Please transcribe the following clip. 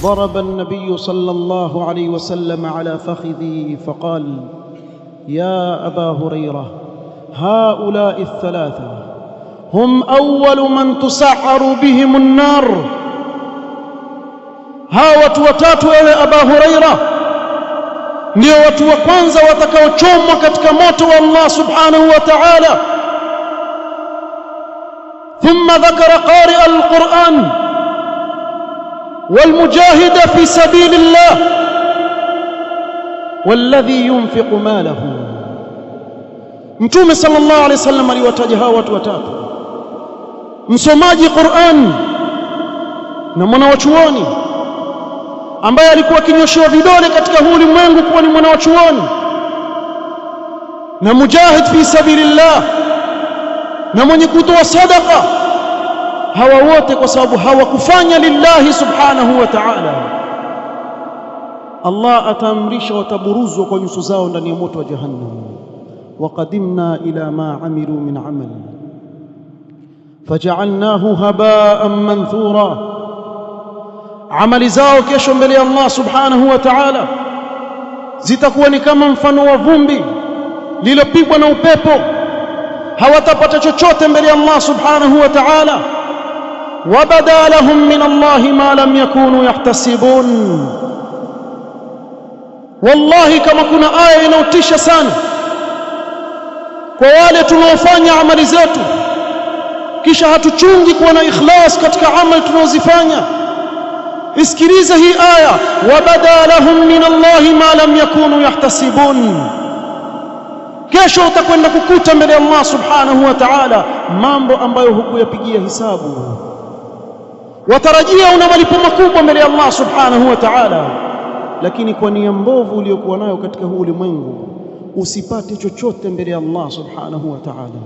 ضرب النبي صلى الله عليه وسلم على فخذي فقال: يا أبا هريرة، هؤلاء الثلاثة هم أول من تسعر بهم النار. hawa watu watatu, ewe Aba Huraira, ndio watu wa kwanza watakaochomwa katika moto wa Allah subhanahu wa ta'ala. thumma dhakara qari'a al-Qur'an والمجاهد في سبيل الله والذي ينفق ماله. Mtume sallallahu alayhi wasallam aliwataja hawa watu watatu: msomaji Qur'an na mwanachuoni ambaye alikuwa akinyoshewa vidole katika huu ulimwengu kuwa ni mwanachuoni, na mujahid fi sabilillah, na mwenye kutoa sadaqa. hawa wote kwa sababu hawakufanya lillahi subhanahu wa ta'ala, Allah ataamrisha wataburuzwa kwa nyuso zao ndani ya moto wa jahannam. وقدمنا إلى ما عملوا من عمل فجعلناه هباء منثورا. amali zao kesho mbele ya Allah subhanahu wa ta'ala zitakuwa ni kama mfano wa vumbi lililopigwa na upepo. hawatapata chochote mbele ya Allah subhanahu wa ta'ala. وبدا لهم من الله ما لم يكونوا يحتسبون. wallahi kama kuna aya inayotisha sana kwa wale tunaofanya amali zetu kisha hatuchungi kuwa na ikhlas katika amali tunazofanya. isikilize hii aya: wabada lahum min Allahi ma lam yakunu yahtasibun. kesho utakwenda kukuta mbele ya Allah subhanahu wa ta'ala mambo ambayo hukuyapigia hisabu. watarajia una malipo makubwa mbele ya Allah subhanahu wa ta'ala, lakini kwa nia mbovu uliyokuwa nayo katika huu ulimwengu usipate chochote mbele ya Allah subhanahu wa ta'ala.